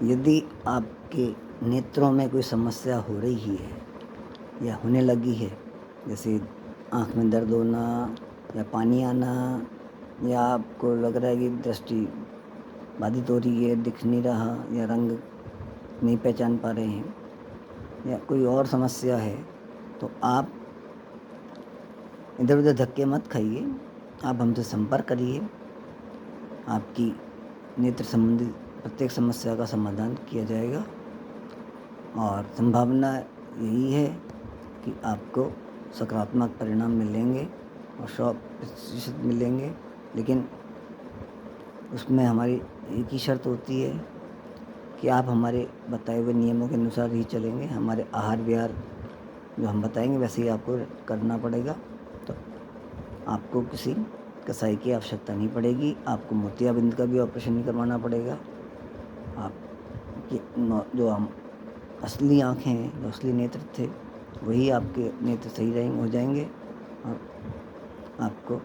यदि आपके नेत्रों में कोई समस्या हो रही है या होने लगी है, जैसे आँख में दर्द होना या पानी आना, या आपको लग रहा है कि दृष्टि बाधित हो रही है, दिख नहीं रहा या रंग नहीं पहचान पा रहे हैं, या कोई और समस्या है, तो आप इधर उधर धक्के मत खाइए। आप हमसे संपर्क करिए। आपकी नेत्र संबंधी प्रत्येक समस्या का समाधान किया जाएगा और संभावना यही है कि आपको सकारात्मक परिणाम मिलेंगे और 100% मिलेंगे। लेकिन उसमें हमारी एक ही शर्त होती है कि आप हमारे बताए हुए नियमों के अनुसार ही चलेंगे। हमारे आहार विहार जो हम बताएंगे वैसे ही आपको करना पड़ेगा। तो आपको किसी कसाई की आवश्यकता नहीं पड़ेगी। आपको मोतियाबिंद का भी ऑपरेशन नहीं करवाना पड़ेगा। जो हम असली आँखें हैं, जो असली नेत्र थे, वही आपके नेत्र सही रहेंगे, हो जाएंगे और आपको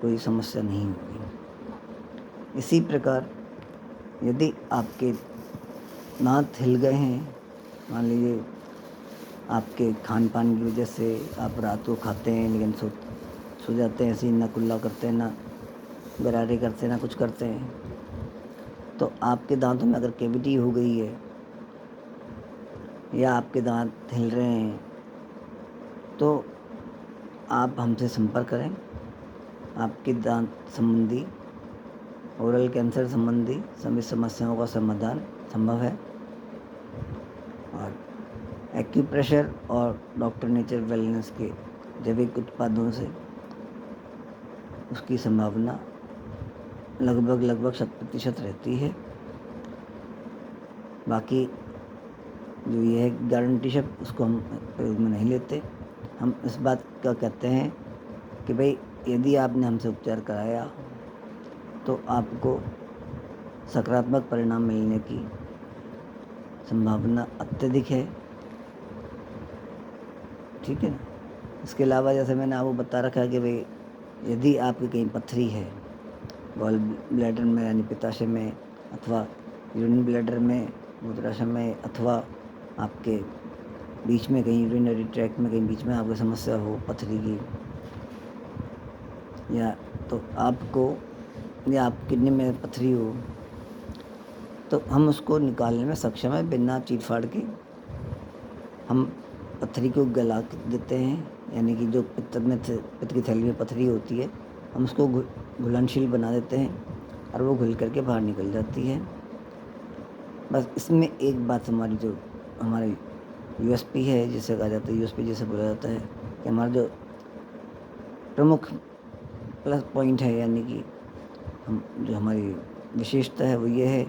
कोई समस्या नहीं होगी। इसी प्रकार यदि आपके दांत हिल गए हैं, मान लीजिए आपके खान पान की वजह से आप रात को खाते हैं लेकिन सो जाते हैं, ऐसे ही ना कुल्ला करते हैं, ना गरारे करते हैं, ना कुछ करते हैं, तो आपके दांतों में अगर कैविटी हो गई है या आपके दांत हिल रहे हैं, तो आप हमसे संपर्क करें। आपके दांत संबंधी, ओरल कैंसर संबंधी सभी समस्याओं का समाधान संभव है और एक्यूप्रेशर और डॉक्टर नेचर वेलनेस के जैविक उत्पादों से उसकी संभावना लगभग 100% रहती है। बाकी जो ये है गारंटी शब्द, उसको हम प्रयोग में नहीं लेते। हम इस बात का कहते हैं कि भाई यदि आपने हमसे उपचार कराया तो आपको सकारात्मक परिणाम मिलने की संभावना अत्यधिक है। ठीक है ना। इसके अलावा जैसे मैंने आपको बता रखा है कि भाई यदि आपकी कहीं पथरी है गॉल ब्लैडर में यानी पित्ताशय में, अथवा यूरिन ब्लैडर में, मूत्राशय में, अथवा आपके बीच में कहीं यूरिनरी ट्रैक्ट में कहीं बीच में आपको समस्या हो पथरी की, या तो आपको या आप किडनी में पथरी हो, तो हम उसको निकालने में सक्षम है। बिना चीर फाड़ के हम पथरी को गला देते हैं, यानी कि जो पित्त की थैली में पथरी होती है, हम उसको घुलनशील बना देते हैं और वो घुल करके बाहर निकल जाती है। बस इसमें एक बात हमारी जो हमारी यूएसपी है, जिसे कहा जाता है यूएसपी जिसे बोला जाता है, कि हमारा जो प्रमुख प्लस पॉइंट है, यानी कि हम जो हमारी विशेषता है वो ये है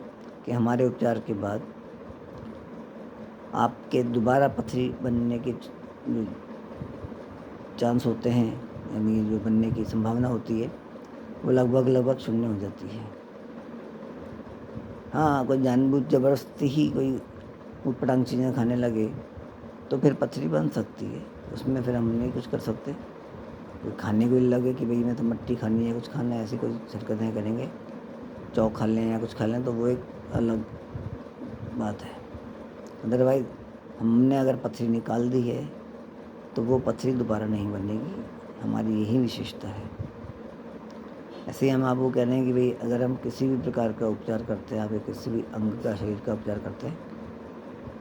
कि हमारे उपचार के बाद आपके दोबारा पथरी बनने के चांस होते हैं, यानी जो बनने की संभावना होती है वो लगभग शून्य हो जाती है। हाँ, कोई जानबूझ ज़बरदस्ती ही कोई ऊटपटांग चीज़ें खाने लगे तो फिर पथरी बन सकती है। उसमें फिर हम नहीं कुछ कर सकते। कोई खाने को लगे कि भाई मैं तो मट्टी खानी है, कुछ खाना है, ऐसी कोई हरकतें करेंगे, चौक खा लें या कुछ खा लें, तो वो एक अलग बात है। अदरवाइज़ हमने अगर पथरी निकाल दी है तो वो पथरी दोबारा नहीं बनेगी। हमारी यही विशेषता है। ऐसे ही हम आपको कह रहे हैं कि भाई अगर हम किसी भी प्रकार का उपचार करते हैं, आप किसी भी अंग का, शरीर का उपचार करते हैं,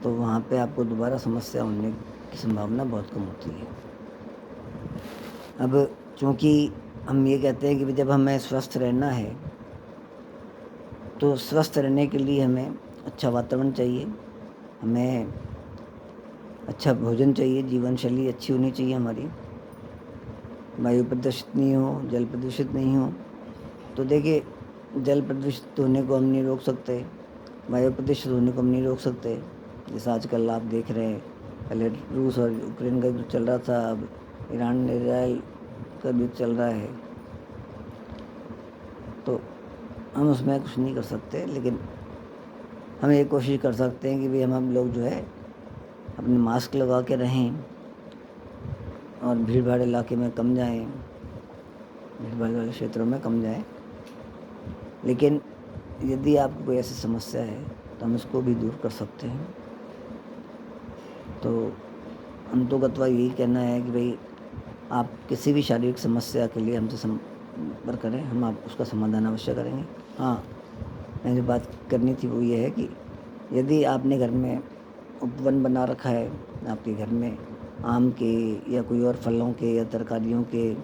तो वहाँ पे आपको दोबारा समस्या होने की संभावना बहुत कम होती है। अब चूँकि हम ये कहते हैं कि जब हमें स्वस्थ रहना है तो स्वस्थ रहने के लिए हमें अच्छा वातावरण चाहिए, हमें अच्छा भोजन चाहिए, जीवन शैली अच्छी होनी चाहिए हमारी, वायु प्रदूषित नहीं हो, जल प्रदूषित नहीं हो। तो देखिए, जल प्रदूषित होने को हम नहीं रोक सकते, वायु प्रदूषित होने को हम नहीं रोक सकते। जैसा आजकल आप देख रहे हैं, पहले रूस और यूक्रेन का युद्ध चल रहा था, अब ईरान इजराइल का युद्ध चल रहा है, तो हम उसमें कुछ नहीं कर सकते। लेकिन हम ये कोशिश कर सकते हैं कि भाई हम लोग जो है अपने मास्क लगा के रहें और भीड़ भाड़ इलाके में कम जाएं, भीड़ भाड़ वाले क्षेत्रों में कम जाएं। लेकिन यदि आपको कोई ऐसी समस्या है तो हम इसको भी दूर कर सकते हैं। तो अंतोगत्वा यही कहना है कि भाई आप किसी भी शारीरिक समस्या के लिए हमसे संपर्क करें, हम आप उसका समाधान अवश्य करेंगे। हाँ, मैंने जो बात करनी थी वो ये है कि यदि आपने घर में उपवन बना रखा है, आपके घर में आम के या कोई और फलों के या तरकारियों के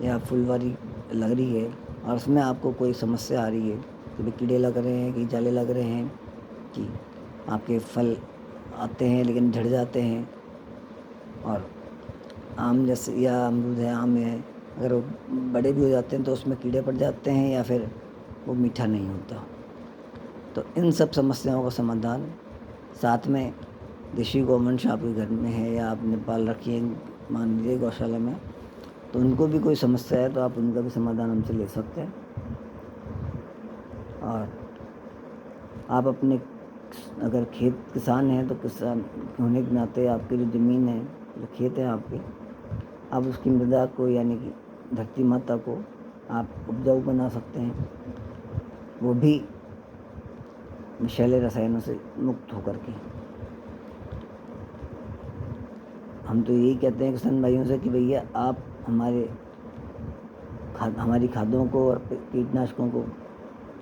या फुलवारी लग रही है और उसमें आपको कोई समस्या आ रही है कि भाई कीड़े लग रहे हैं, कि जाले लग रहे हैं, कि आपके फल आते हैं लेकिन झड़ जाते हैं, और आम जैसे या अमरूद है, आम है, अगर वो बड़े भी हो जाते हैं तो उसमें कीड़े पड़ जाते हैं या फिर वो मीठा नहीं होता। तो इन सब समस्याओं का समाधान, साथ में देशी गौवंश आपके घर में है या आपने पाल रखी है मान लीजिए गौशाला में, तो उनको भी कोई समस्या है तो आप उनका भी समाधान हमसे ले सकते हैं। और आप अपने अगर खेत किसान हैं तो किसान होने के नाते आपकी जो ज़मीन है, जो खेत है आपके, आप उसकी मृदा को यानी कि धरती माता को आप उपजाऊ बना सकते हैं, वो भी विषैले रसायनों से मुक्त होकर के। हम तो यही कहते हैं किसान भाइयों से कि भैया आप हमारी खादों को और कीटनाशकों को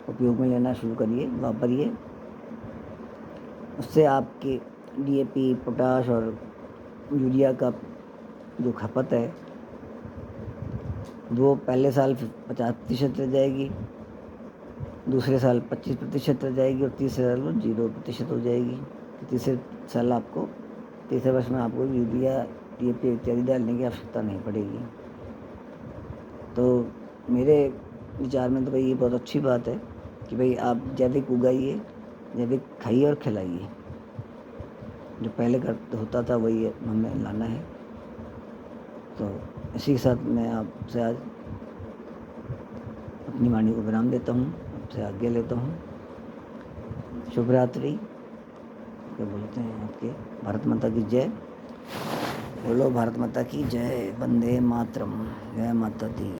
उपयोग में लेना शुरू करिए, वापरिए। उससे आपके DAP, पोटाश और यूरिया का जो खपत है वो पहले साल 50% रह जाएगी, दूसरे साल 25% रह जाएगी और तीसरे साल वो 0% हो जाएगी। तीसरे साल आपको, तीसरे वर्ष में आपको यूरिया, DAP इत्यादि डालने की आवश्यकता नहीं पड़ेगी। तो मेरे विचार में तो भाई ये बहुत अच्छी बात है कि भाई आप जैविक उगाइए, जैविक खाइए और खिलाइए। जो पहले होता था वही हमें लाना है। तो इसी के साथ मैं आपसे आज अपनी वाणी को विराम देता हूँ, आपसे आज्ञा लेता हूँ। शुभ रात्रि। क्या बोलते हैं आपके, भारत माता की जय। बोलो भारत माता की जय। वंदे मातरम। जय माता दी।